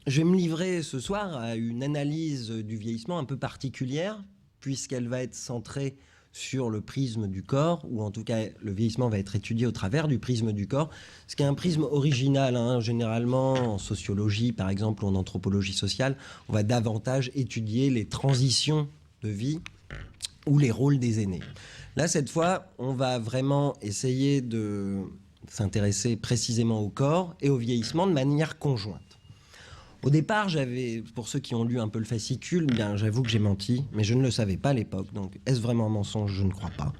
Je vais me livrer ce soir à une analyse du vieillissement un peu particulière, puisqu'elle va être centrée sur le prisme du corps, ou en tout cas le vieillissement va être étudié au travers du prisme du corps, ce qui est un prisme original. Généralement, en sociologie par exemple, ou en anthropologie sociale, on va davantage étudier les transitions de vie ou les rôles des aînés. Là, cette fois, on va vraiment essayer de s'intéresser précisément au corps et au vieillissement de manière conjointe. Au départ, pour ceux qui ont lu un peu le fascicule, bien, j'avoue que j'ai menti, mais je ne le savais pas à l'époque. Donc, est-ce vraiment un mensonge? Je ne crois pas.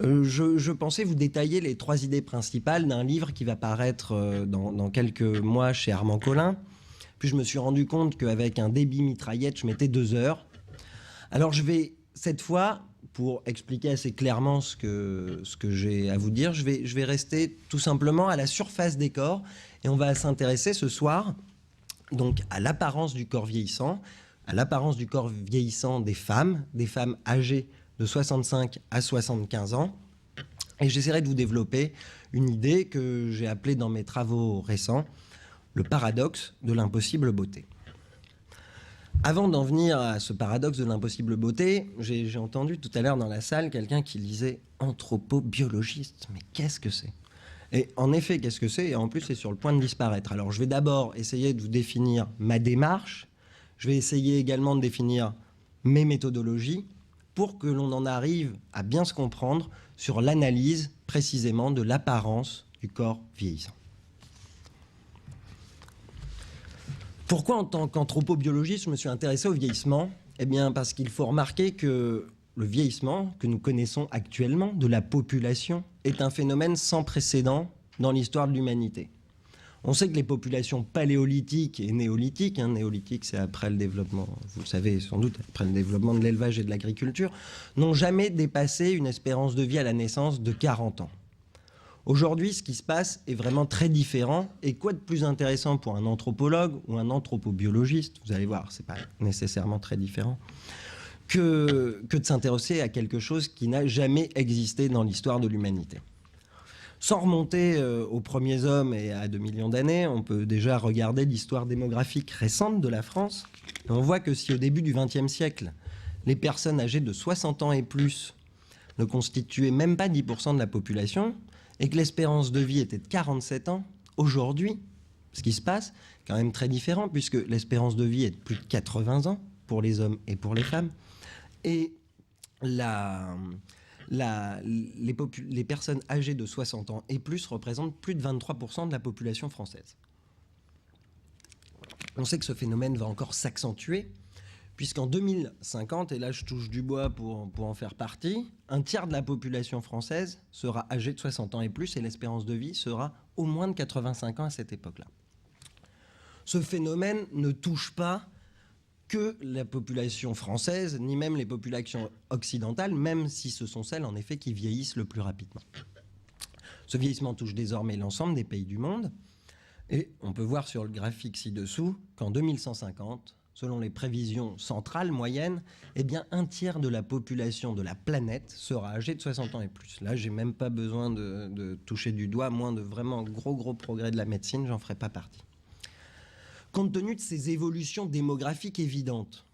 Je pensais vous détailler les 3 idées principales d'un livre qui va paraître dans quelques mois chez Armand Collin. Puis je me suis rendu compte qu'avec un débit mitraillette, je mettais 2 heures. Alors je vais, cette fois, pour expliquer assez clairement ce que j'ai à vous dire, je vais rester tout simplement à la surface des corps et on va s'intéresser ce soir donc à l'apparence du corps vieillissant, à l'apparence du corps vieillissant des femmes âgées de 65 à 75 ans. Et j'essaierai de vous développer une idée que j'ai appelée dans mes travaux récents le paradoxe de l'impossible beauté. Avant d'en venir à ce paradoxe de l'impossible beauté, j'ai entendu tout à l'heure dans la salle quelqu'un qui lisait anthropobiologiste. Mais qu'est-ce que c'est? Et en effet, qu'est-ce que c'est? Et en plus, c'est sur le point de disparaître. Alors, je vais d'abord essayer de vous définir ma démarche. Je vais essayer également de définir mes méthodologies pour que l'on en arrive à bien se comprendre sur l'analyse précisément de l'apparence du corps vieillissant. Pourquoi, en tant qu'anthropobiologiste, je me suis intéressé au vieillissement? Eh bien, parce qu'il faut remarquer que le vieillissement que nous connaissons actuellement de la population est un phénomène sans précédent dans l'histoire de l'humanité. On sait que les populations paléolithiques et néolithiques, néolithique c'est après le développement, vous le savez sans doute, après le développement de l'élevage et de l'agriculture, n'ont jamais dépassé une espérance de vie à la naissance de 40 ans. Aujourd'hui, ce qui se passe est vraiment très différent. Et quoi de plus intéressant pour un anthropologue ou un anthropobiologiste, vous allez voir, c'est pas nécessairement très différent, que de s'intéresser à quelque chose qui n'a jamais existé dans l'histoire de l'humanité. Sans remonter aux premiers hommes et à 2 millions d'années, on peut déjà regarder l'histoire démographique récente de la France. Et on voit que si au début du XXe siècle, les personnes âgées de 60 ans et plus ne constituaient même pas 10% de la population, et que l'espérance de vie était de 47 ans, aujourd'hui, ce qui se passe est quand même très différent, puisque l'espérance de vie est de plus de 80 ans pour les hommes et pour les femmes. Et les personnes âgées de 60 ans et plus représentent plus de 23% de la population française. On sait que ce phénomène va encore s'accentuer, puisqu'en 2050, et là je touche du bois pour en faire partie, un tiers de la population française sera âgée de 60 ans et plus, et l'espérance de vie sera au moins de 85 ans à cette époque-là. Ce phénomène ne touche pas que la population française, ni même les populations occidentales, même si ce sont celles en effet qui vieillissent le plus rapidement. Ce vieillissement touche désormais l'ensemble des pays du monde, et on peut voir sur le graphique ci-dessous qu'en 2150, selon les prévisions centrales moyennes, eh bien, un tiers de la population de la planète sera âgée de 60 ans et plus. Là, j'ai même pas besoin de toucher du doigt, moins de vraiment gros progrès de la médecine, j'en ferai pas partie. Compte tenu de ces évolutions démographiques évidentes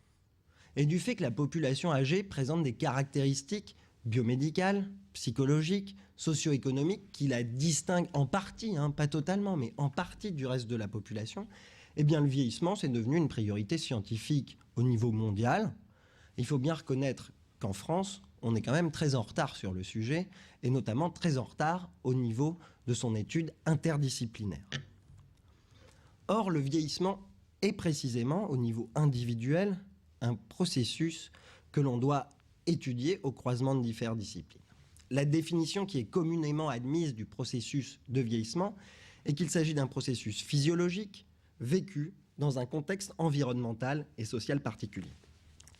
et du fait que la population âgée présente des caractéristiques biomédicales, psychologiques, socio-économiques qui la distinguent en partie, pas totalement, mais en partie du reste de la population, eh bien, le vieillissement, c'est devenu une priorité scientifique au niveau mondial. Il faut bien reconnaître qu'en France, on est quand même très en retard sur le sujet, et notamment très en retard au niveau de son étude interdisciplinaire. Or, le vieillissement est précisément, au niveau individuel, un processus que l'on doit étudier au croisement de différentes disciplines. La définition qui est communément admise du processus de vieillissement est qu'il s'agit d'un processus physiologique, vécu dans un contexte environnemental et social particulier.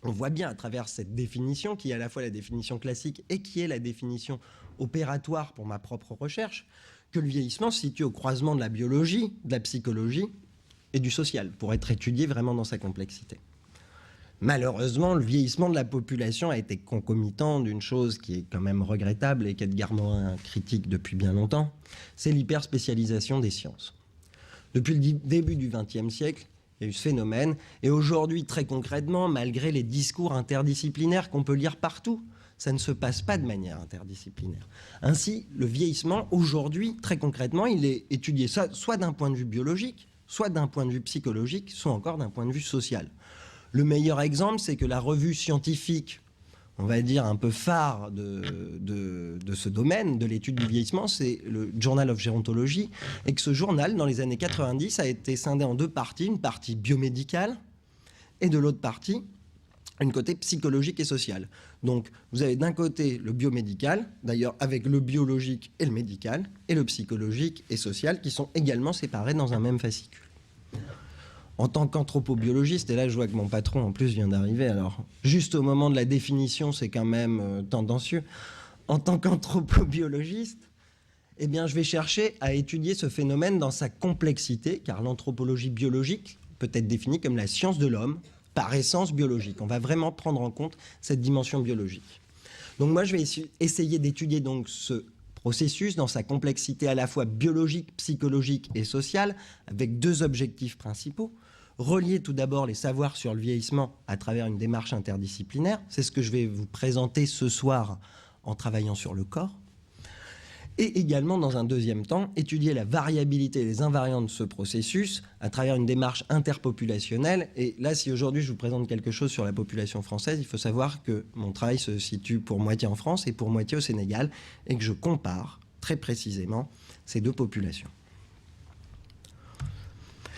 On voit bien à travers cette définition, qui est à la fois la définition classique et qui est la définition opératoire pour ma propre recherche, que le vieillissement se situe au croisement de la biologie, de la psychologie et du social, pour être étudié vraiment dans sa complexité. Malheureusement, le vieillissement de la population a été concomitant d'une chose qui est quand même regrettable et qu'Edgar Morin critique depuis bien longtemps, c'est l'hyperspécialisation des sciences. Depuis le début du XXe siècle, Il y a eu ce phénomène. Et aujourd'hui, très concrètement, malgré les discours interdisciplinaires qu'on peut lire partout, ça ne se passe pas de manière interdisciplinaire. Ainsi, le vieillissement, aujourd'hui, très concrètement, il est étudié soit d'un point de vue biologique, soit d'un point de vue psychologique, soit encore d'un point de vue social. Le meilleur exemple, c'est que la revue scientifique, on va dire un peu phare de ce domaine, de l'étude du vieillissement, c'est le Journal of Gerontology, et que ce journal, dans les années 90, a été scindé en deux parties, une partie biomédicale et de l'autre partie, une côté psychologique et social. Donc, vous avez d'un côté le biomédical, d'ailleurs avec le biologique et le médical, et le psychologique et social, qui sont également séparés dans un même fascicule. En tant qu'anthropobiologiste, et là je vois que mon patron en plus vient d'arriver, alors juste au moment de la définition, c'est quand même tendancieux. En tant qu'anthropobiologiste, eh bien, je vais chercher à étudier ce phénomène dans sa complexité, car l'anthropologie biologique peut être définie comme la science de l'homme, par essence biologique. On va vraiment prendre en compte cette dimension biologique. Donc moi, je vais essayer d'étudier donc ce processus dans sa complexité à la fois biologique, psychologique et sociale, avec deux objectifs principaux. Relier tout d'abord les savoirs sur le vieillissement à travers une démarche interdisciplinaire. C'est ce que je vais vous présenter ce soir en travaillant sur le corps. Et également, dans un deuxième temps, étudier la variabilité et les invariants de ce processus à travers une démarche interpopulationnelle. Et là, si aujourd'hui je vous présente quelque chose sur la population française, il faut savoir que mon travail se situe pour moitié en France et pour moitié au Sénégal, et que je compare très précisément ces deux populations.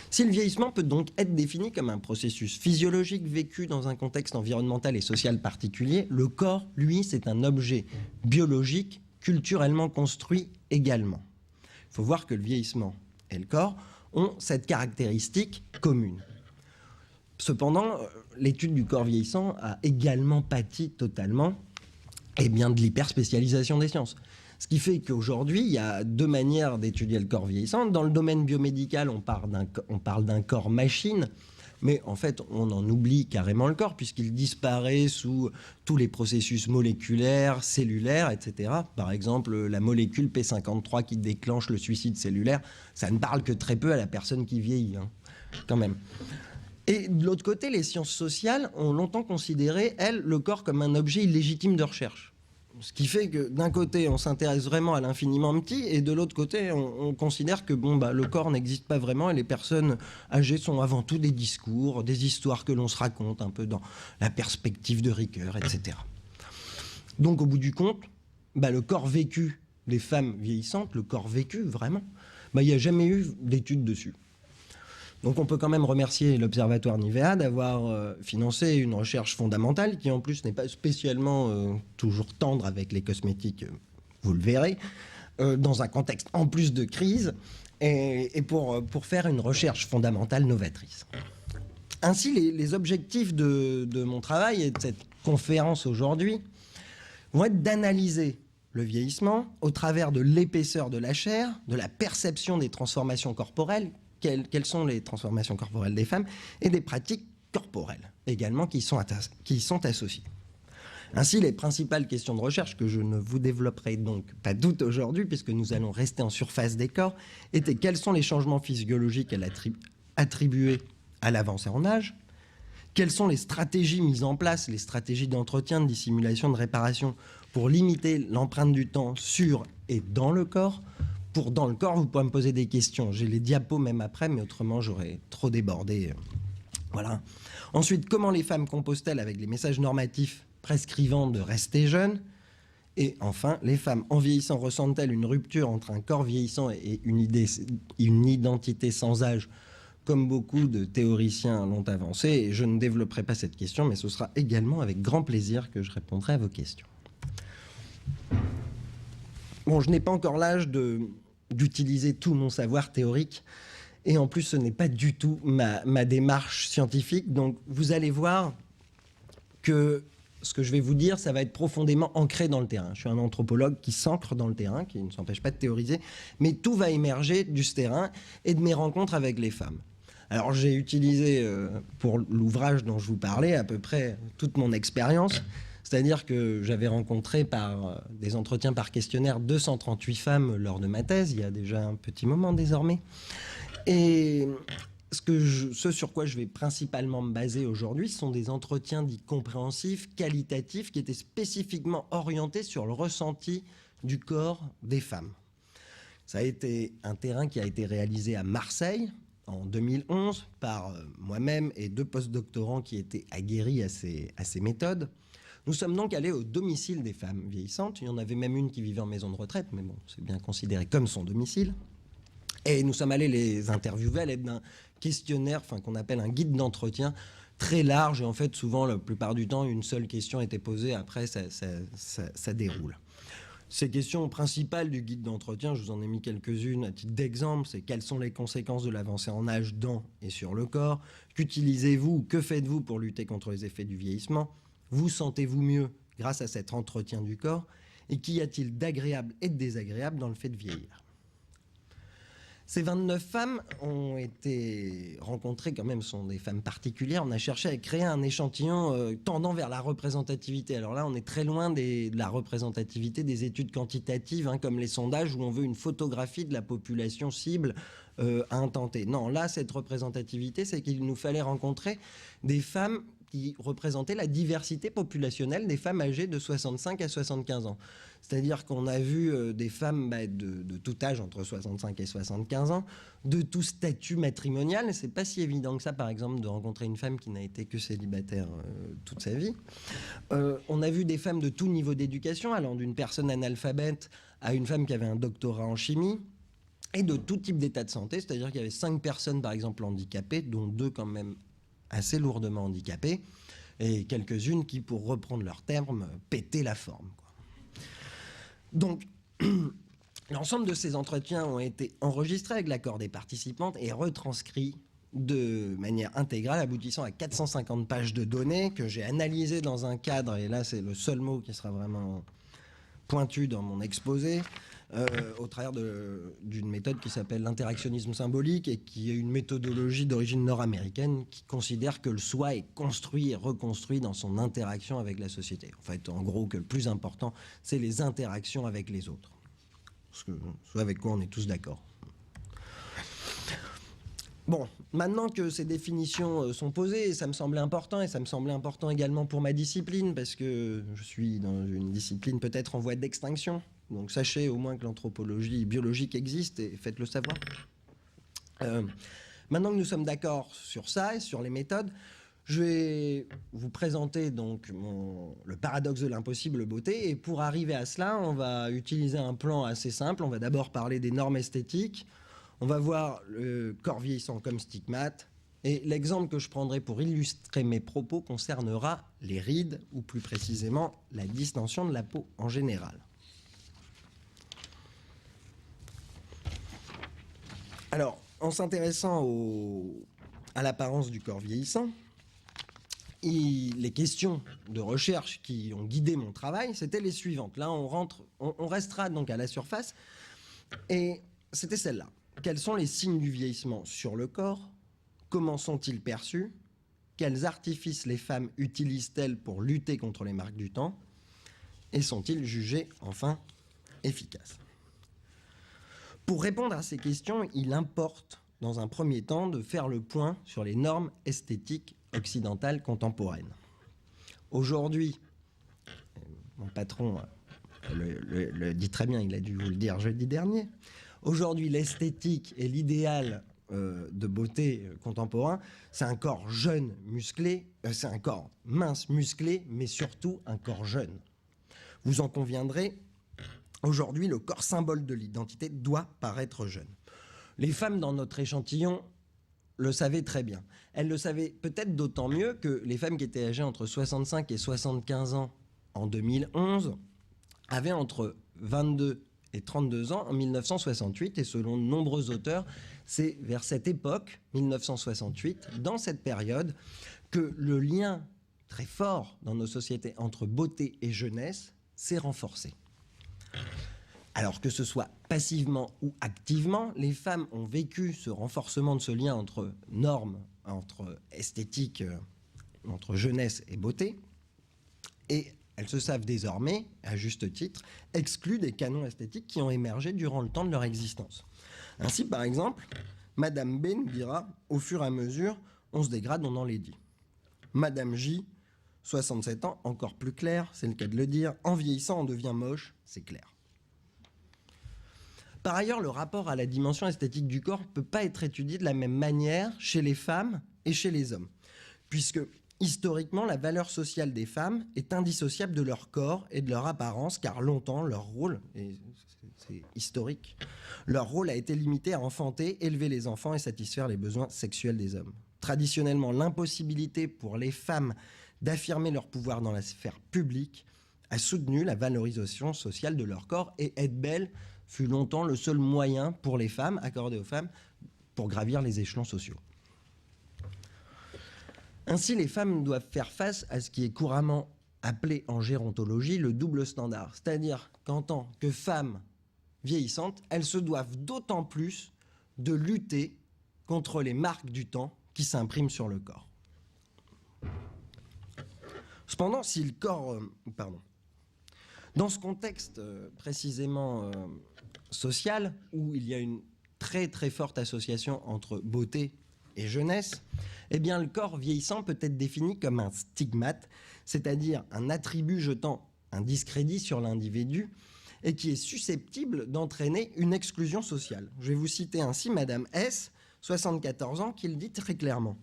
Si le vieillissement peut donc être défini comme un processus physiologique vécu dans un contexte environnemental et social particulier, le corps, lui, c'est un objet biologique culturellement construit également. Il faut voir que le vieillissement et le corps ont cette caractéristique commune. Cependant, l'étude du corps vieillissant a également pâti totalement de l'hyperspécialisation des sciences. Ce qui fait qu'aujourd'hui, il y a deux manières d'étudier le corps vieillissant. Dans le domaine biomédical, on parle d'un corps machine, mais en fait, on en oublie carrément le corps, puisqu'il disparaît sous tous les processus moléculaires, cellulaires, etc. Par exemple, la molécule P53 qui déclenche le suicide cellulaire, ça ne parle que très peu à la personne qui vieillit, hein, quand même. Et de l'autre côté, les sciences sociales ont longtemps considéré, elles, le corps comme un objet illégitime de recherche. Ce qui fait que d'un côté, on s'intéresse vraiment à l'infiniment petit, et de l'autre côté, on considère que le corps n'existe pas vraiment, et les personnes âgées sont avant tout des discours, des histoires que l'on se raconte, un peu dans la perspective de Ricoeur, etc. Donc au bout du compte, le corps vécu des femmes vieillissantes, le corps vécu vraiment, il n'y a jamais eu d'études dessus. Donc on peut quand même remercier l'Observatoire Nivea d'avoir financé une recherche fondamentale qui en plus n'est pas spécialement toujours tendre avec les cosmétiques, vous le verrez, dans un contexte en plus de crise, et pour faire une recherche fondamentale novatrice. Ainsi, les objectifs de mon travail et de cette conférence aujourd'hui vont être d'analyser le vieillissement au travers de l'épaisseur de la chair, de la perception des transformations corporelles, quelles sont les transformations corporelles des femmes, et des pratiques corporelles également qui y sont associées. Ainsi, les principales questions de recherche, que je ne vous développerai donc pas toutes aujourd'hui, puisque nous allons rester en surface des corps, étaient quels sont les changements physiologiques attribués à l'avancée en âge, quelles sont les stratégies mises en place, les stratégies d'entretien, de dissimulation, de réparation, pour limiter l'empreinte du temps sur et dans le corps. Dans le corps, vous pouvez me poser des questions. J'ai les diapos même après, mais autrement, j'aurais trop débordé. Voilà. Ensuite, comment les femmes composent-elles avec les messages normatifs prescrivant de rester jeunes? Et enfin, les femmes en vieillissant ressentent-elles une rupture entre un corps vieillissant et une identité sans âge, comme beaucoup de théoriciens l'ont avancé? Et je ne développerai pas cette question, mais ce sera également avec grand plaisir que je répondrai à vos questions. Bon, je n'ai pas encore l'âge d'utiliser tout mon savoir théorique, et en plus, ce n'est pas du tout ma démarche scientifique. Donc, vous allez voir que ce que je vais vous dire, ça va être profondément ancré dans le terrain. Je suis un anthropologue qui s'ancre dans le terrain, qui ne s'empêche pas de théoriser, mais tout va émerger du terrain et de mes rencontres avec les femmes. Alors, j'ai utilisé, pour l'ouvrage dont je vous parlais, à peu près toute mon expérience. C'est-à-dire que j'avais rencontré par des entretiens par questionnaire 238 femmes lors de ma thèse, il y a déjà un petit moment désormais. Et ce sur quoi je vais principalement me baser aujourd'hui, ce sont des entretiens dits compréhensifs, qualitatifs, qui étaient spécifiquement orientés sur le ressenti du corps des femmes. Ça a été un terrain qui a été réalisé à Marseille en 2011 par moi-même et 2 postdoctorants qui étaient aguerris à ces méthodes. Nous sommes donc allés au domicile des femmes vieillissantes. Il y en avait même une qui vivait en maison de retraite, mais bon, c'est bien considéré comme son domicile. Et nous sommes allés les interviewer à l'aide d'un questionnaire, qu'on appelle un guide d'entretien, très large. Et en fait, souvent, la plupart du temps, une seule question était posée. Après, ça déroule. Ces questions principales du guide d'entretien, je vous en ai mis quelques-unes à titre d'exemple, c'est quelles sont les conséquences de l'avancée en âge dans et sur le corps, qu'utilisez-vous, que faites-vous pour lutter contre les effets du vieillissement, vous sentez-vous mieux grâce à cet entretien du corps, et qu'y a-t-il d'agréable et de désagréable dans le fait de vieillir. Ces 29 femmes ont été rencontrées, quand même, sont des femmes particulières. On a cherché à créer un échantillon tendant vers la représentativité. Alors là, on est très loin de la représentativité des études quantitatives, comme les sondages où on veut une photographie de la population cible à un temps T. Non, là, cette représentativité, c'est qu'il nous fallait rencontrer des femmes qui représentaient la diversité populationnelle des femmes âgées de 65 à 75 ans. C'est-à-dire qu'on a vu des femmes de tout âge, entre 65 et 75 ans, de tout statut matrimonial. C'est pas si évident que ça, par exemple, de rencontrer une femme qui n'a été que célibataire toute sa vie. On a vu des femmes de tout niveau d'éducation, allant d'une personne analphabète à une femme qui avait un doctorat en chimie, et de tout type d'état de santé. C'est-à-dire qu'il y avait 5 personnes, par exemple, handicapées, dont 2 quand même assez lourdement handicapées, et quelques-unes qui, pour reprendre leur terme, pétaient la forme, quoi. Donc, l'ensemble de ces entretiens ont été enregistrés avec l'accord des participantes et retranscrits de manière intégrale, aboutissant à 450 pages de données que j'ai analysées dans un cadre, et là c'est le seul mot qui sera vraiment pointu dans mon exposé, au travers d'une méthode qui s'appelle l'interactionnisme symbolique et qui est une méthodologie d'origine nord-américaine qui considère que le soi est construit et reconstruit dans son interaction avec la société. En fait, en gros, que le plus important, c'est les interactions avec les autres. Ce avec quoi on est tous d'accord. Bon, maintenant que ces définitions sont posées, ça me semblait important, et ça me semblait important également pour ma discipline, parce que je suis dans une discipline peut-être en voie d'extinction. Donc sachez au moins que l'anthropologie biologique existe, et faites-le savoir. Maintenant que nous sommes d'accord sur ça et sur les méthodes, je vais vous présenter donc le paradoxe de l'impossible beauté. Et pour arriver à cela, on va utiliser un plan assez simple. On va d'abord parler des normes esthétiques. On va voir le corps vieillissant comme stigmate. Et l'exemple que je prendrai pour illustrer mes propos concernera les rides, ou plus précisément la distension de la peau en général. Alors, en s'intéressant à l'apparence du corps vieillissant, les questions de recherche qui ont guidé mon travail, c'était les suivantes. Là, on restera donc à la surface, et c'était celle-là. Quels sont les signes du vieillissement sur le corps? Comment sont-ils perçus? Quels artifices les femmes utilisent-elles pour lutter contre les marques du temps? Et sont-ils jugés, enfin, efficaces? Pour répondre à ces questions, il importe, dans un premier temps, de faire le point sur les normes esthétiques occidentales contemporaines. Aujourd'hui, mon patron le dit très bien, il a dû vous le dire jeudi dernier, aujourd'hui, l'esthétique et l'idéal de beauté contemporain, c'est un corps jeune, musclé, c'est un corps mince, musclé, mais surtout un corps jeune. Vous en conviendrez, aujourd'hui, le corps symbole de l'identité doit paraître jeune. Les femmes dans notre échantillon le savaient très bien. Elles le savaient peut-être d'autant mieux que les femmes qui étaient âgées entre 65 et 75 ans en 2011 avaient entre 22 et 32 ans en 1968, et selon de nombreux auteurs, c'est vers cette époque, 1968, dans cette période, que le lien très fort dans nos sociétés entre beauté et jeunesse s'est renforcé. Alors que ce soit passivement ou activement, les femmes ont vécu ce renforcement de ce lien entre normes, entre esthétique, entre jeunesse et beauté, et elles se savent désormais, à juste titre, exclues des canons esthétiques qui ont émergé durant le temps de leur existence. Ainsi, par exemple, Madame B nous dira, au fur et à mesure, on se dégrade, on enlaidit. Madame J, 67 ans, encore plus clair, c'est le cas de le dire, en vieillissant, on devient moche, c'est clair. Par ailleurs, le rapport à la dimension esthétique du corps ne peut pas être étudié de la même manière chez les femmes et chez les hommes, puisque historiquement, la valeur sociale des femmes est indissociable de leur corps et de leur apparence, car longtemps, leur rôle, et c'est historique, leur rôle a été limité à enfanter, élever les enfants et satisfaire les besoins sexuels des hommes. Traditionnellement, l'impossibilité pour les femmes d'affirmer leur pouvoir dans la sphère publique a soutenu la valorisation sociale de leur corps, et être belle fut longtemps le seul moyen pour les femmes, accordé aux femmes, pour gravir les échelons sociaux. Ainsi, les femmes doivent faire face à ce qui est couramment appelé en gérontologie le double standard. C'est-à-dire qu'en tant que femmes vieillissantes, elles se doivent d'autant plus de lutter contre les marques du temps qui s'impriment sur le corps. Cependant, si le corps... Dans ce contexte précisément social, où il y a une très très forte association entre beauté et jeunesse, eh bien le corps vieillissant peut être défini comme un stigmate, c'est-à-dire un attribut jetant un discrédit sur l'individu et qui est susceptible d'entraîner une exclusion sociale. Je vais vous citer ainsi Madame S, 74 ans, qui le dit très clairement.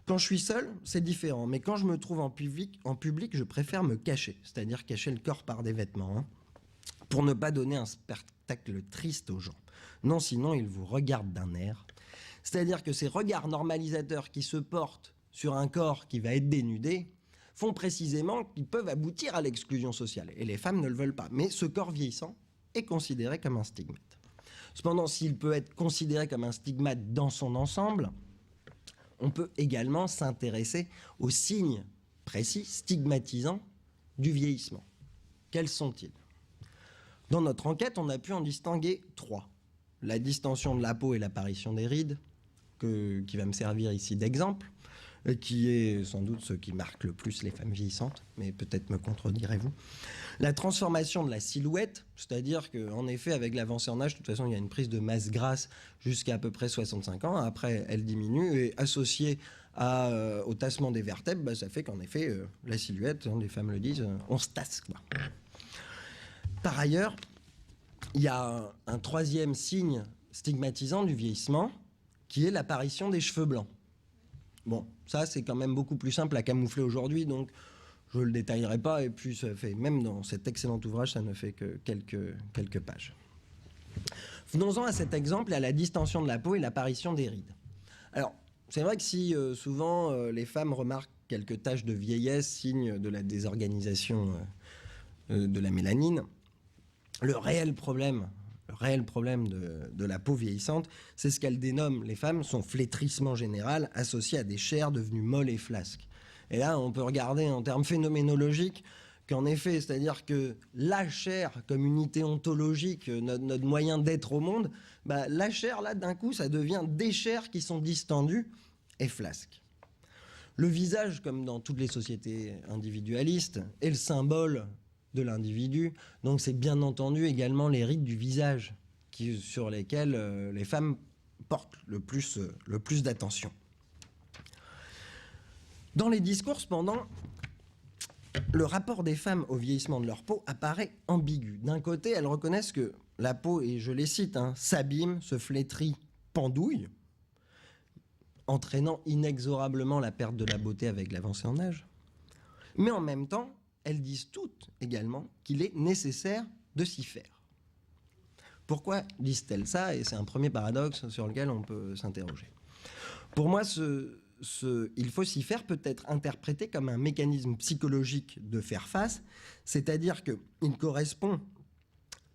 Quand je suis seul, c'est différent, mais quand je me trouve en public, je préfère me cacher, c'est-à-dire cacher le corps par des vêtements, pour ne pas donner un spectacle triste aux gens. Non, sinon ils vous regardent d'un air. C'est-à-dire que ces regards normalisateurs qui se portent sur un corps qui va être dénudé font précisément qu'ils peuvent aboutir à l'exclusion sociale. Et les femmes ne le veulent pas. Mais ce corps vieillissant est considéré comme un stigmate. Cependant, s'il peut être considéré comme un stigmate dans son ensemble, on peut également s'intéresser aux signes précis, stigmatisants du vieillissement. Quels sont-ils? Dans notre enquête, on a pu en distinguer 3. La distension de la peau et l'apparition des rides, qui va me servir ici d'exemple, qui est sans doute ce qui marque le plus les femmes vieillissantes, mais peut-être me contredirez-vous. La transformation de la silhouette, c'est-à-dire qu'en effet, avec l'avancée en âge, de toute façon, il y a une prise de masse grasse jusqu'à peu près 65 ans. Après, elle diminue, et associée au tassement des vertèbres, ça fait qu'en effet, la silhouette, les femmes le disent, on se tasse, quoi. Par ailleurs, il y a un troisième signe stigmatisant du vieillissement, qui est l'apparition des cheveux blancs. Bon, ça c'est quand même beaucoup plus simple à camoufler aujourd'hui, donc je ne le détaillerai pas, et puis ça fait, même dans cet excellent ouvrage, ça ne fait que quelques pages. Venons-en à cet exemple, à la distension de la peau et l'apparition des rides. Alors, c'est vrai que si souvent les femmes remarquent quelques taches de vieillesse, signe de la désorganisation de la mélanine, le réel problème de la peau vieillissante, c'est ce qu'elle dénomme, les femmes, son flétrissement général associé à des chairs devenues molles et flasques. Et là, on peut regarder en termes phénoménologiques qu'en effet, c'est-à-dire que la chair comme unité ontologique, notre moyen d'être au monde, la chair, là, d'un coup, ça devient des chairs qui sont distendues et flasques. Le visage, comme dans toutes les sociétés individualistes, est le symbole de l'individu, donc c'est bien entendu également les rides du visage sur lesquelles les femmes portent le plus d'attention. Dans les discours, cependant, le rapport des femmes au vieillissement de leur peau apparaît ambigu. D'un côté, elles reconnaissent que la peau, et je les cite, s'abîme, se flétrit, pendouille, entraînant inexorablement la perte de la beauté avec l'avancée en âge. Mais en même temps, elles disent toutes également qu'il est nécessaire de s'y faire. Pourquoi disent-elles ça? Et c'est un premier paradoxe sur lequel on peut s'interroger. Pour moi, il faut s'y faire peut être interprété comme un mécanisme psychologique de faire face, c'est-à-dire qu'il correspond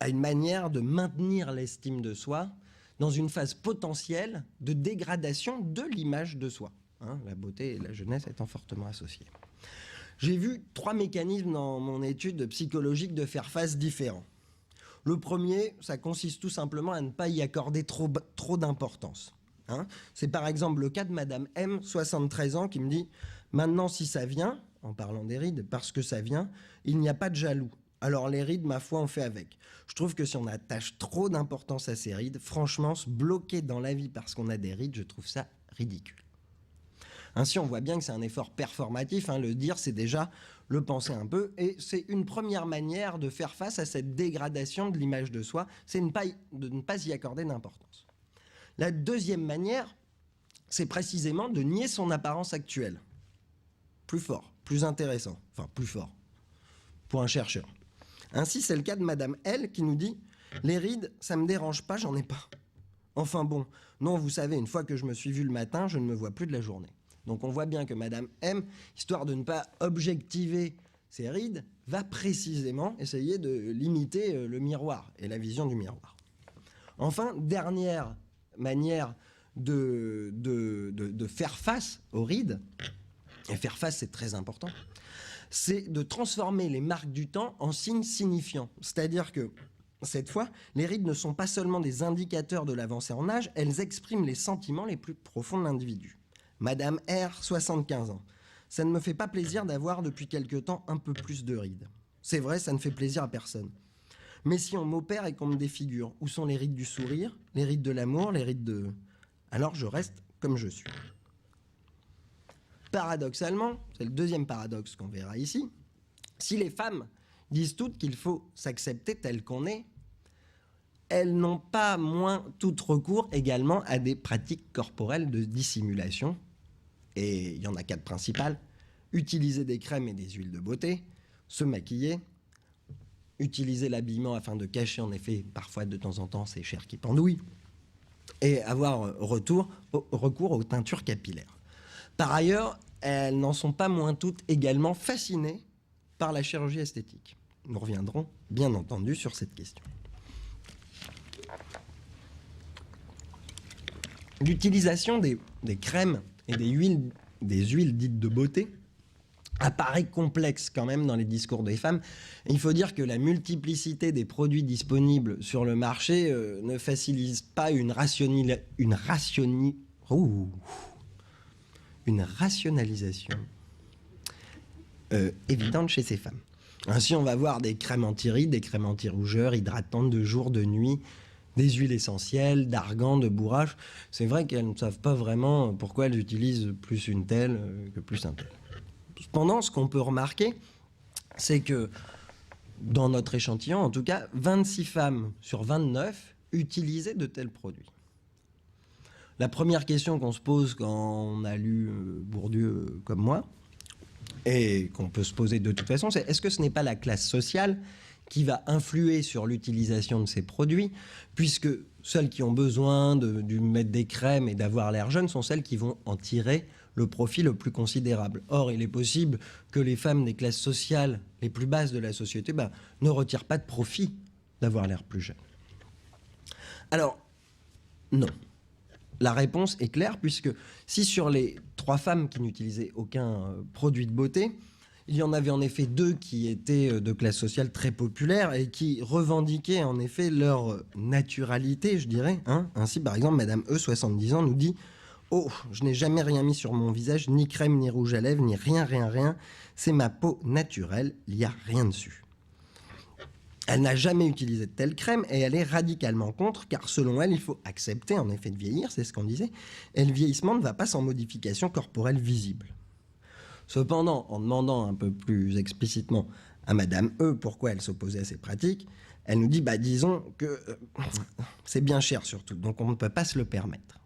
à une manière de maintenir l'estime de soi dans une phase potentielle de dégradation de l'image de soi. La beauté et la jeunesse étant fortement associées. J'ai vu 3 mécanismes dans mon étude psychologique de faire face différents. Le premier, ça consiste tout simplement à ne pas y accorder trop d'importance. C'est par exemple le cas de Madame M, 73 ans, qui me dit « Maintenant, si ça vient, en parlant des rides, parce que ça vient, il n'y a pas de jaloux. alors les rides, ma foi, on fait avec. Je trouve que si on attache trop d'importance à ces rides, franchement, se bloquer dans la vie parce qu'on a des rides, je trouve ça ridicule. Ainsi, on voit bien que c'est un effort performatif. Le dire, c'est déjà le penser un peu. Et c'est une première manière de faire face à cette dégradation de l'image de soi, c'est de ne pas y accorder d'importance. La deuxième manière, c'est précisément de nier son apparence actuelle. Plus fort, plus intéressant, enfin plus fort, pour un chercheur. Ainsi, c'est le cas de Madame L qui nous dit « Les rides, ça me dérange pas, j'en ai pas. Enfin bon, non, vous savez, une fois que je me suis vu le matin, je ne me vois plus de la journée. » Donc on voit bien que Madame M, histoire de ne pas objectiver ses rides, va précisément essayer de limiter le miroir et la vision du miroir. Enfin, dernière manière de faire face aux rides, et faire face c'est très important, c'est de transformer les marques du temps en signes signifiants. C'est-à-dire que cette fois, les rides ne sont pas seulement des indicateurs de l'avancée en âge, elles expriment les sentiments les plus profonds de l'individu. Madame R, 75 ans. Ça ne me fait pas plaisir d'avoir depuis quelque temps un peu plus de rides. C'est vrai, ça ne fait plaisir à personne. Mais si on m'opère et qu'on me défigure, où sont les rides du sourire, les rides de l'amour, les rides de... Alors je reste comme je suis. Paradoxalement, c'est le deuxième paradoxe qu'on verra ici, si les femmes disent toutes qu'il faut s'accepter tel qu'on est, elles n'ont pas moins tout recours également à des pratiques corporelles de dissimulation. Et il y en a 4 principales. Utiliser des crèmes et des huiles de beauté, se maquiller, utiliser l'habillement afin de cacher en effet parfois de temps en temps ces chairs qui pendouillent, et avoir recours aux teintures capillaires. Par ailleurs, elles n'en sont pas moins toutes également fascinées par la chirurgie esthétique. Nous reviendrons bien entendu sur cette question. L'utilisation des crèmes et des huiles dites de beauté apparaît complexe quand même dans les discours des femmes. Il faut dire que la multiplicité des produits disponibles sur le marché ne facilite pas une rationalisation évidente chez ces femmes. Ainsi, on va voir des crèmes anti-rides, des crèmes anti-rougeurs, hydratantes de jour, de nuit, des huiles essentielles, d'argan, de bourrache. C'est vrai qu'elles ne savent pas vraiment pourquoi elles utilisent plus une telle que plus un tel. Cependant, ce qu'on peut remarquer, c'est que dans notre échantillon, en tout cas, 26 femmes sur 29 utilisaient de tels produits. La première question qu'on se pose quand on a lu Bourdieu comme moi, et qu'on peut se poser de toute façon, c'est est-ce que ce n'est pas la classe sociale qui va influer sur l'utilisation de ces produits, puisque celles qui ont besoin de mettre des crèmes et d'avoir l'air jeune sont celles qui vont en tirer le profit le plus considérable. Or, il est possible que les femmes des classes sociales les plus basses de la société ne retirent pas de profit d'avoir l'air plus jeune. Alors, non. La réponse est claire, puisque si sur les 3 femmes qui n'utilisaient aucun produit de beauté, il y en avait en effet 2 qui étaient de classe sociale très populaire et qui revendiquaient en effet leur naturalité, je dirais. Ainsi, par exemple, Madame E, 70 ans, nous dit « Oh, je n'ai jamais rien mis sur mon visage, ni crème, ni rouge à lèvres, ni rien. C'est ma peau naturelle, il n'y a rien dessus. » Elle n'a jamais utilisé de telle crème et elle est radicalement contre, car selon elle, il faut accepter en effet de vieillir, c'est ce qu'on disait, et le vieillissement ne va pas sans modification corporelle visible. Cependant, en demandant un peu plus explicitement à Madame E pourquoi elle s'opposait à ces pratiques, elle nous dit disons que c'est bien cher surtout, donc on ne peut pas se le permettre.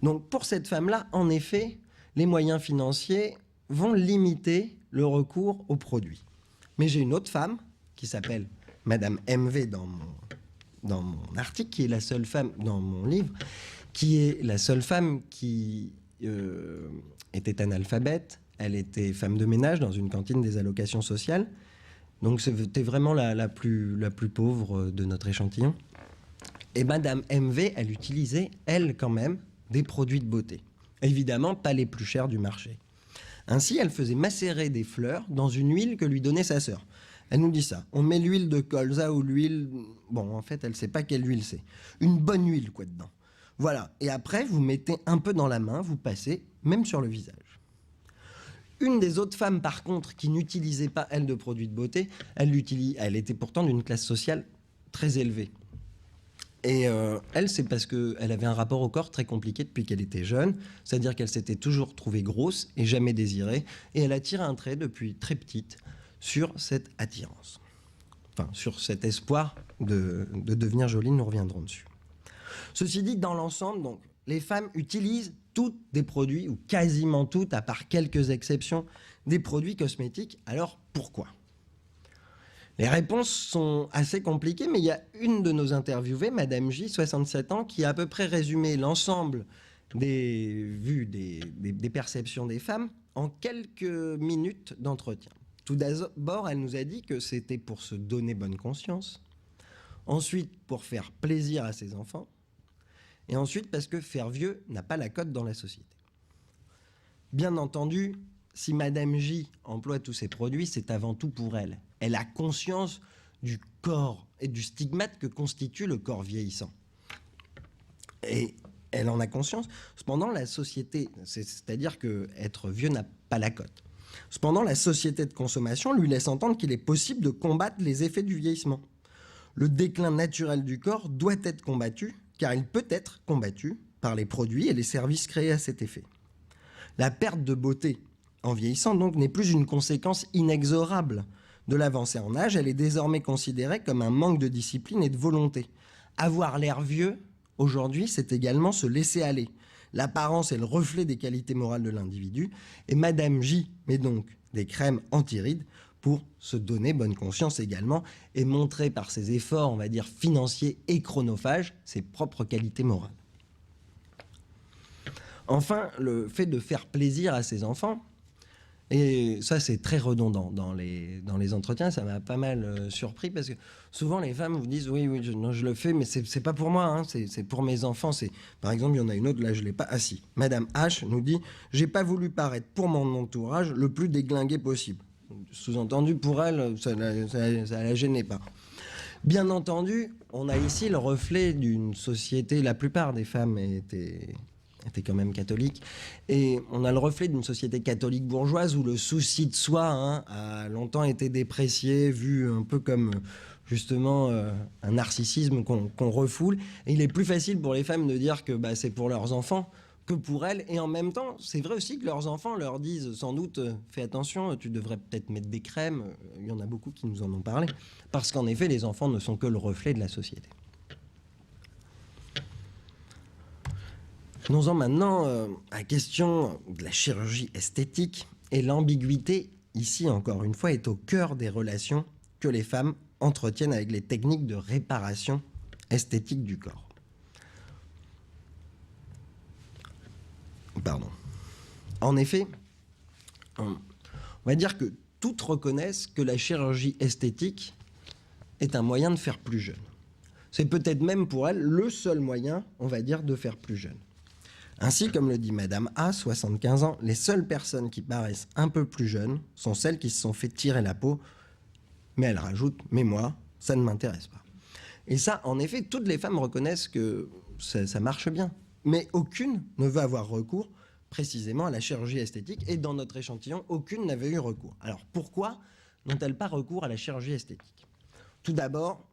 Donc pour cette femme-là, en effet, les moyens financiers vont limiter le recours aux produits. Mais j'ai une autre femme qui s'appelle Madame MV dans mon article, qui est la seule femme dans mon livre, qui est la seule femme qui était analphabète. Elle était femme de ménage dans une cantine des allocations sociales. Donc c'était vraiment la plus pauvre de notre échantillon. Et Madame MV, elle utilisait, elle, quand même, des produits de beauté. Évidemment, pas les plus chers du marché. Ainsi, elle faisait macérer des fleurs dans une huile que lui donnait sa sœur. Elle nous dit ça. On met l'huile de colza ou l'huile... Bon, en fait, elle ne sait pas quelle huile c'est. Une bonne huile, quoi, dedans. Voilà. Et après, vous mettez un peu dans la main, vous passez, même sur le visage. Une des autres femmes, par contre, qui n'utilisait pas, elle, de produits de beauté, elle était pourtant d'une classe sociale très élevée. Et elle, c'est parce qu'elle avait un rapport au corps très compliqué depuis qu'elle était jeune, c'est-à-dire qu'elle s'était toujours trouvée grosse et jamais désirée, et elle a tiré un trait depuis très petite sur cette attirance. Enfin, sur cet espoir de devenir jolie, nous reviendrons dessus. Ceci dit, dans l'ensemble, donc, les femmes utilisent toutes des produits, ou quasiment toutes, à part quelques exceptions, des produits cosmétiques. Alors, pourquoi ? Les réponses sont assez compliquées, mais il y a une de nos interviewées, Madame J, 67 ans, qui a à peu près résumé l'ensemble des vues, des perceptions des femmes en quelques minutes d'entretien. Tout d'abord, elle nous a dit que c'était pour se donner bonne conscience, ensuite pour faire plaisir à ses enfants, et ensuite parce que faire vieux n'a pas la cote dans la société. Bien entendu, si Madame J emploie tous ces produits, c'est avant tout pour elle. Elle a conscience du corps et du stigmate que constitue le corps vieillissant. Et elle en a conscience. Cependant, la société, c'est-à-dire qu'être vieux n'a pas la cote. Cependant, la société de consommation lui laisse entendre qu'il est possible de combattre les effets du vieillissement. Le déclin naturel du corps doit être combattu, car il peut être combattu par les produits et les services créés à cet effet. La perte de beauté en vieillissant, donc, n'est plus une conséquence inexorable de l'avancée en âge. Elle est désormais considérée comme un manque de discipline et de volonté. Avoir l'air vieux, aujourd'hui, c'est également se laisser aller. L'apparence est le reflet des qualités morales de l'individu. Et Madame J met donc des crèmes anti-rides pour se donner bonne conscience également et montrer par ses efforts, on va dire, financiers et chronophages, ses propres qualités morales. Enfin, le fait de faire plaisir à ses enfants, et ça, c'est très redondant dans les entretiens. Ça m'a pas mal surpris parce que souvent, les femmes vous disent « Oui, je le fais, mais c'est pas pour moi, hein, c'est pour mes enfants. » Par exemple, il y en a une autre, là, je l'ai pas. Ah si, Madame H nous dit « J'ai pas voulu paraître pour mon entourage le plus déglingué possible. » Sous-entendu, pour elle, ça la gênait pas. Bien entendu, on a ici le reflet d'une société, la plupart des femmes étaient quand même catholiques, et on a le reflet d'une société catholique bourgeoise où le souci de soi a longtemps été déprécié, vu un peu comme justement un narcissisme qu'on refoule. Et il est plus facile pour les femmes de dire que c'est pour leurs enfants que pour elles, et en même temps, c'est vrai aussi que leurs enfants leur disent sans doute fais attention, tu devrais peut-être mettre des crèmes. Il y en a beaucoup qui nous en ont parlé, parce qu'en effet, les enfants ne sont que le reflet de la société. Venons-en maintenant à la question de la chirurgie esthétique, et l'ambiguïté, ici encore une fois, est au cœur des relations que les femmes entretiennent avec les techniques de réparation esthétique du corps. Pardon. En effet, on va dire que toutes reconnaissent que la chirurgie esthétique est un moyen de faire plus jeune. C'est peut-être même pour elles le seul moyen, on va dire, de faire plus jeune. Ainsi, comme le dit Madame A, 75 ans, les seules personnes qui paraissent un peu plus jeunes sont celles qui se sont fait tirer la peau. Mais elle rajoute, mais moi, ça ne m'intéresse pas. Et ça, en effet, toutes les femmes reconnaissent que ça marche bien. Mais aucune ne veut avoir recours précisément à la chirurgie esthétique. Et dans notre échantillon, aucune n'avait eu recours. Alors pourquoi n'ont-elles pas recours à la chirurgie esthétique ? Tout d'abord,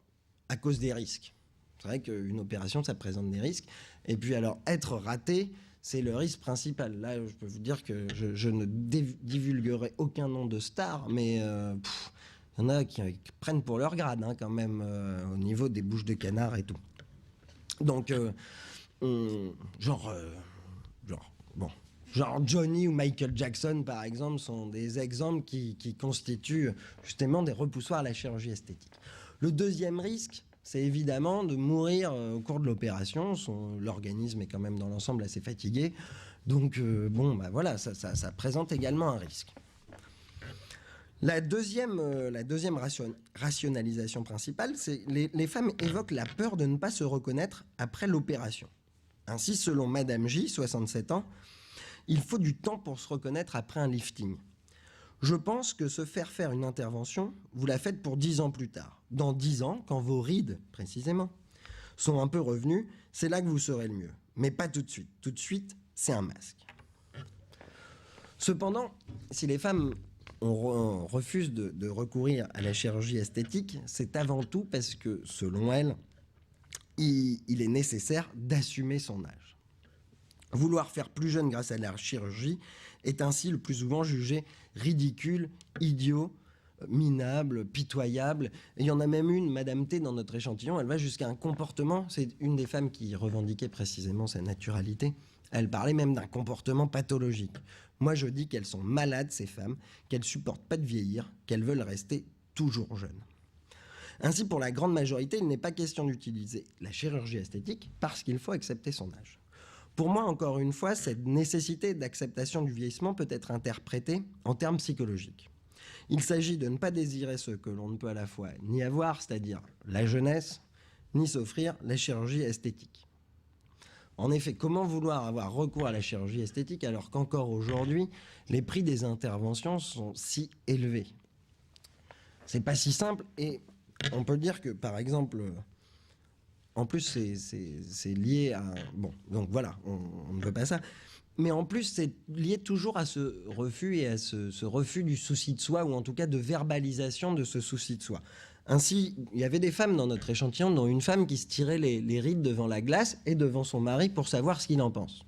à cause des risques. C'est vrai qu'une opération, ça présente des risques. Et puis alors, être raté, c'est le risque principal. Là, je peux vous dire que je ne divulguerai aucun nom de star, mais il y en a qui prennent pour leur grade, quand même, au niveau des bouches de canard et tout. Donc, genre Johnny ou Michael Jackson, par exemple, sont des exemples qui constituent justement des repoussoirs à la chirurgie esthétique. Le deuxième risque, c'est évidemment de mourir au cours de l'opération. L'organisme est quand même dans l'ensemble assez fatigué. Donc, voilà, ça présente également un risque. La deuxième rationalisation principale, c'est les femmes évoquent la peur de ne pas se reconnaître après l'opération. Ainsi, selon Madame J, 67 ans, il faut du temps pour se reconnaître après un lifting. Je pense que se faire une intervention, vous la faites pour 10 ans plus tard. Dans 10 ans, quand vos rides, précisément, sont un peu revenues, c'est là que vous serez le mieux. Mais pas tout de suite. Tout de suite, c'est un masque. Cependant, si les femmes refusent de recourir à la chirurgie esthétique, c'est avant tout parce que, selon elles, il est nécessaire d'assumer son âge. Vouloir faire plus jeune grâce à la chirurgie est ainsi le plus souvent jugé ridicule, idiot, minable, pitoyable. Et il y en a même une, Madame T, dans notre échantillon, elle va jusqu'à un comportement, c'est une des femmes qui revendiquait précisément sa naturalité, elle parlait même d'un comportement pathologique. Moi, je dis qu'elles sont malades, ces femmes, qu'elles supportent pas de vieillir, qu'elles veulent rester toujours jeunes. Ainsi, pour la grande majorité, il n'est pas question d'utiliser la chirurgie esthétique parce qu'il faut accepter son âge. Pour moi, encore une fois, cette nécessité d'acceptation du vieillissement peut être interprétée en termes psychologiques. Il s'agit de ne pas désirer ce que l'on ne peut à la fois ni avoir, c'est-à-dire la jeunesse, ni s'offrir la chirurgie esthétique. En effet, comment vouloir avoir recours à la chirurgie esthétique alors qu'encore aujourd'hui, les prix des interventions sont si élevés? C'est pas si simple et on peut dire que, par exemple, en plus, c'est lié à... Bon, donc voilà, on ne veut pas ça. Mais en plus, c'est lié toujours à ce refus et à ce refus du souci de soi, ou en tout cas de verbalisation de ce souci de soi. Ainsi, il y avait des femmes dans notre échantillon, dont une femme qui se tirait les rides devant la glace et devant son mari pour savoir ce qu'il en pense.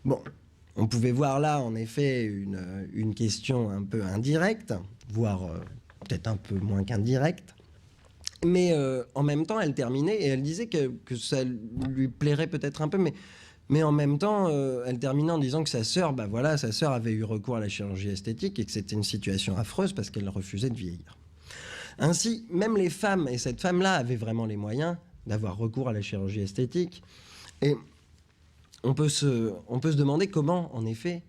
Bon, on pouvait voir là, en effet, une question un peu indirecte, voire peut-être un peu moins qu'indirecte. Mais en même temps, elle terminait et elle disait que ça lui plairait peut-être un peu, mais en même temps, elle terminait en disant que sa sœur avait eu recours à la chirurgie esthétique et que c'était une situation affreuse parce qu'elle refusait de vieillir. Ainsi, même les femmes, et cette femme-là avait vraiment les moyens d'avoir recours à la chirurgie esthétique, et on peut se demander comment, en effet,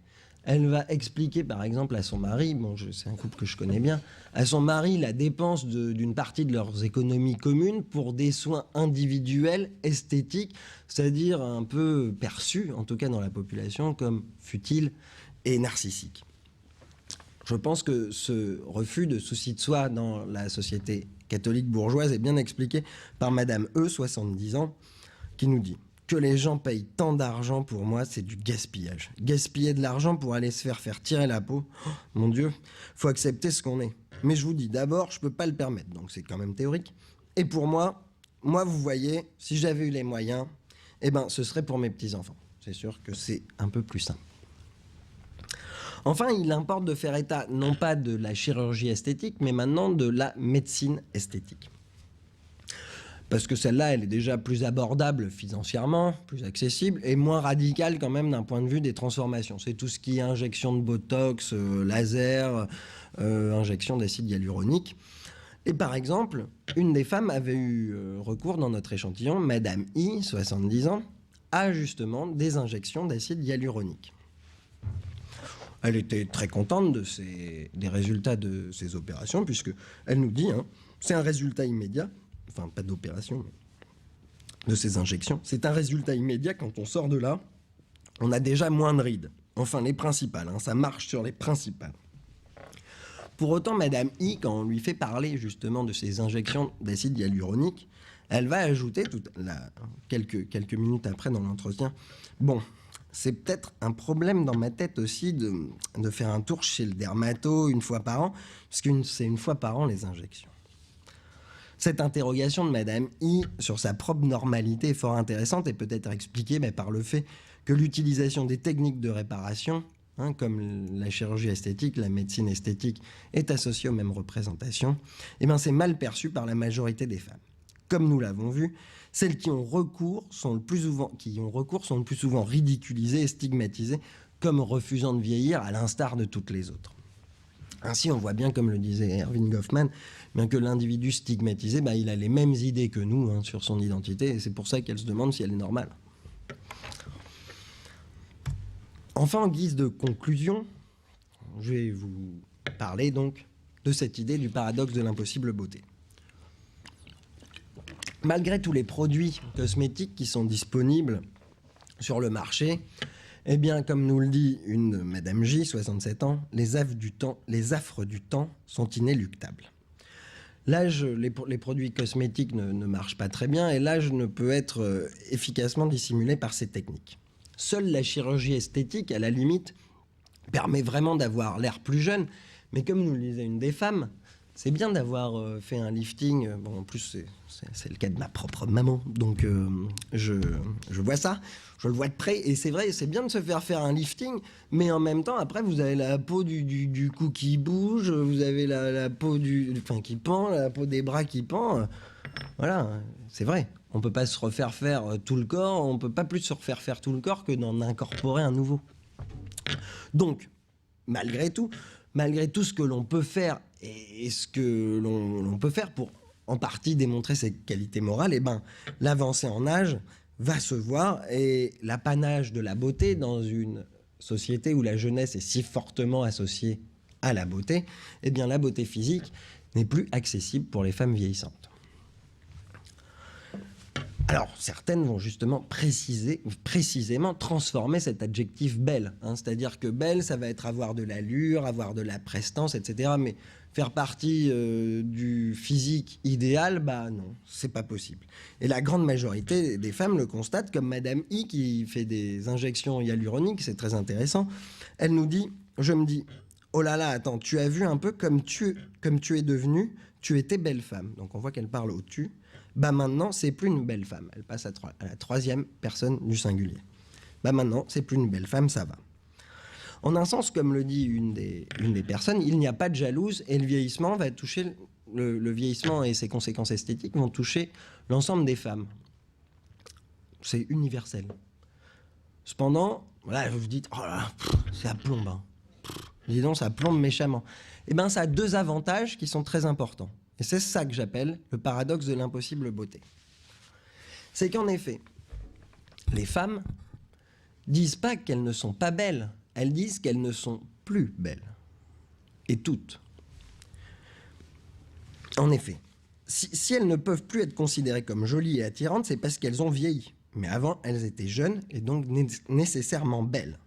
elle va expliquer, par exemple, à son mari, c'est un couple que je connais bien, à son mari la dépense d'une partie de leurs économies communes pour des soins individuels, esthétiques, c'est-à-dire un peu perçus, en tout cas dans la population, comme futiles et narcissiques. Je pense que ce refus de souci de soi dans la société catholique bourgeoise est bien expliqué par Madame E, 70 ans, qui nous dit que les gens payent tant d'argent, pour moi, c'est du gaspillage. Gaspiller de l'argent pour aller se faire tirer la peau, oh, mon Dieu, faut accepter ce qu'on est. Mais je vous dis, d'abord, je peux pas le permettre, donc c'est quand même théorique. Et pour moi, vous voyez, si j'avais eu les moyens, ce serait pour mes petits-enfants. C'est sûr que c'est un peu plus simple. Enfin, il importe de faire état, non pas de la chirurgie esthétique, mais maintenant de la médecine esthétique. Parce que celle-là, elle est déjà plus abordable financièrement, plus accessible, et moins radicale quand même d'un point de vue des transformations. C'est tout ce qui est injection de Botox, laser, injection d'acide hyaluronique. Et par exemple, une des femmes avait eu recours dans notre échantillon, Madame I, 70 ans, à justement des injections d'acide hyaluronique. Elle était très contente des résultats de ces opérations, puisqu'elle nous dit, c'est un résultat immédiat, enfin pas d'opération, mais de ces injections. C'est un résultat immédiat, quand on sort de là, on a déjà moins de rides. Enfin, les principales, ça marche sur les principales. Pour autant, Madame I, quand on lui fait parler justement de ces injections d'acide hyaluronique, elle va ajouter quelques minutes après dans l'entretien, bon, c'est peut-être un problème dans ma tête aussi de faire un tour chez le dermato une fois par an, parce que c'est une fois par an les injections. Cette interrogation de Madame I sur sa propre normalité est fort intéressante et peut être expliquée par le fait que l'utilisation des techniques de réparation, comme la chirurgie esthétique, la médecine esthétique, est associée aux mêmes représentations, c'est mal perçu par la majorité des femmes. Comme nous l'avons vu, celles qui ont recours sont le plus souvent ridiculisées et stigmatisées comme refusant de vieillir, à l'instar de toutes les autres. Ainsi, on voit bien, comme le disait Erving Goffman, que l'individu stigmatisé, il a les mêmes idées que nous sur son identité, et c'est pour ça qu'elle se demande si elle est normale. Enfin, en guise de conclusion, je vais vous parler donc de cette idée du paradoxe de l'impossible beauté. Malgré tous les produits cosmétiques qui sont disponibles sur le marché, comme nous le dit une Madame J, 67 ans, les affres du temps sont inéluctables. L'âge, les produits cosmétiques ne marchent pas très bien et l'âge ne peut être efficacement dissimulé par ces techniques. Seule la chirurgie esthétique, à la limite, permet vraiment d'avoir l'air plus jeune. Mais comme nous le disait une des femmes, c'est bien d'avoir fait un lifting. Bon, en plus, c'est le cas de ma propre maman. Donc, je vois ça. Je le vois de près. Et c'est vrai, c'est bien de se faire un lifting. Mais en même temps, après, vous avez la peau du cou qui bouge. Vous avez la peau qui pend, la peau des bras qui pend. Voilà, c'est vrai. On ne peut pas se refaire faire tout le corps. On ne peut pas plus se refaire faire tout le corps que d'en incorporer un nouveau. Donc, malgré tout ce que l'on peut faire et ce que l'on peut faire pour en partie démontrer ses qualités morales, eh ben, l'avancée en âge va se voir, et l'apanage de la beauté dans une société où la jeunesse est si fortement associée à la beauté, eh bien la beauté physique n'est plus accessible pour les femmes vieillissantes. Alors, certaines vont justement précisément transformer cet adjectif belle. Hein, c'est-à-dire que belle, ça va être avoir de l'allure, avoir de la prestance, etc. Mais faire partie du physique idéal, bah non, c'est pas possible. Et la grande majorité des femmes le constatent, comme Madame I, qui fait des injections hyaluroniques, c'est très intéressant. Elle nous dit, je me dis, oh là là, attends, tu as vu un peu comme tu es devenue, tu étais belle femme. Donc on voit qu'elle parle au tu. Bah maintenant, c'est plus une belle femme. Elle passe à la troisième personne du singulier. Bah maintenant, c'est plus une belle femme, ça va. En un sens, comme le dit une des personnes, il n'y a pas de jalouse, et le vieillissement va toucher, le vieillissement et ses conséquences esthétiques vont toucher l'ensemble des femmes. C'est universel. Cependant, voilà, vous vous dites, oh là, ça plombe. Hein. Dis donc, ça plombe méchamment. Eh bien, ça a deux avantages qui sont très importants. Et c'est ça que j'appelle le paradoxe de l'impossible beauté. C'est qu'en effet, les femmes disent pas qu'elles ne sont pas belles, elles disent qu'elles ne sont plus belles. Et toutes. En effet, si elles ne peuvent plus être considérées comme jolies et attirantes, c'est parce qu'elles ont vieilli. Mais avant, elles étaient jeunes et donc nécessairement belles.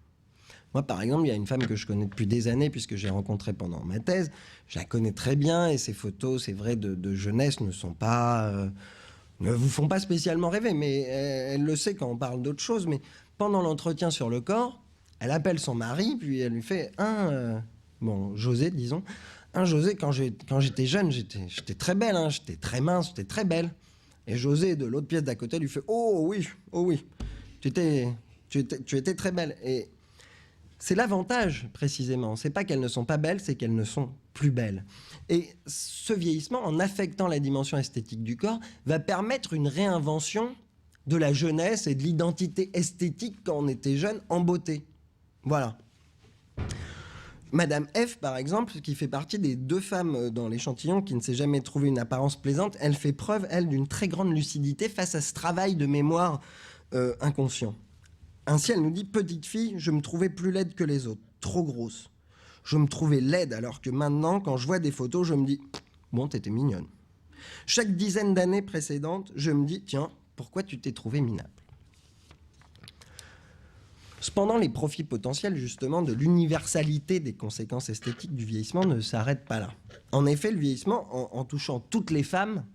Moi, par exemple, il y a une femme que je connais depuis des années, puisque j'ai rencontré pendant ma thèse. Je la connais très bien, et ses photos, c'est vrai, de jeunesse ne vous font pas spécialement rêver, mais elle le sait quand on parle d'autre chose. Mais pendant l'entretien sur le corps, elle appelle son mari, puis elle lui fait José, disons. José, quand j'étais jeune, j'étais très belle, hein, j'étais très mince, j'étais très belle. Et José, de l'autre pièce d'à côté, lui fait oh oui, tu étais très belle. Et c'est l'avantage, précisément. C'est pas qu'elles ne sont pas belles, c'est qu'elles ne sont plus belles. Et ce vieillissement, en affectant la dimension esthétique du corps, va permettre une réinvention de la jeunesse et de l'identité esthétique quand on était jeune en beauté. Voilà. Madame F, par exemple, qui fait partie des 2 femmes dans l'échantillon qui ne s'est jamais trouvé une apparence plaisante, elle fait preuve, elle, d'une très grande lucidité face à ce travail de mémoire inconscient. Ainsi, elle nous dit, petite fille, je me trouvais plus laide que les autres, trop grosse. Je me trouvais laide, alors que maintenant, quand je vois des photos, je me dis, bon, t'étais mignonne. Chaque dizaine d'années précédentes, je me dis, tiens, pourquoi tu t'es trouvée minable? Cependant, les profits potentiels, justement, de l'universalité des conséquences esthétiques du vieillissement ne s'arrêtent pas là. En effet, le vieillissement, en touchant toutes les femmes,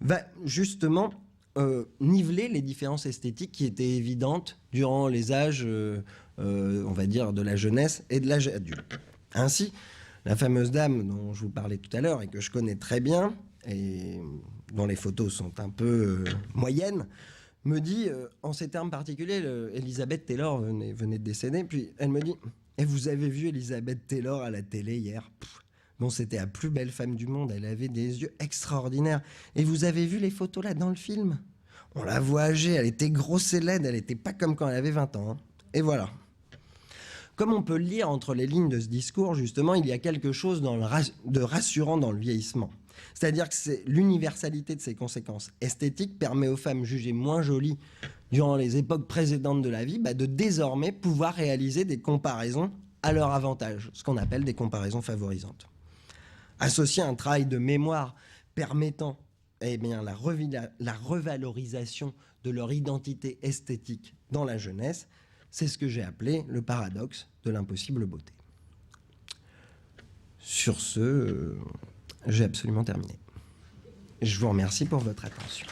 va justement niveler les différences esthétiques qui étaient évidentes durant les âges, on va dire, de la jeunesse et de l'âge adulte. Ainsi, la fameuse dame dont je vous parlais tout à l'heure et que je connais très bien, et dont les photos sont un peu moyennes, me dit, en ces termes particuliers, Elizabeth Taylor venait de décéder, puis elle me dit « Et vous avez vu Elizabeth Taylor à la télé hier ?» Bon, c'était la plus belle femme du monde, elle avait des yeux extraordinaires. Et vous avez vu les photos là dans le film? On la voit âgée, elle était grosse et laide, elle n'était pas comme quand elle avait 20 ans. Hein. Et voilà. Comme on peut le lire entre les lignes de ce discours, justement, il y a quelque chose de rassurant dans le vieillissement. C'est-à-dire que l'universalité de ses conséquences esthétiques permet aux femmes jugées moins jolies durant les époques précédentes de la vie de désormais pouvoir réaliser des comparaisons à leur avantage, ce qu'on appelle des comparaisons favorisantes. Associer un travail de mémoire permettant la revalorisation de leur identité esthétique dans la jeunesse, c'est ce que j'ai appelé le paradoxe de l'impossible beauté. Sur ce, j'ai absolument terminé. Je vous remercie pour votre attention.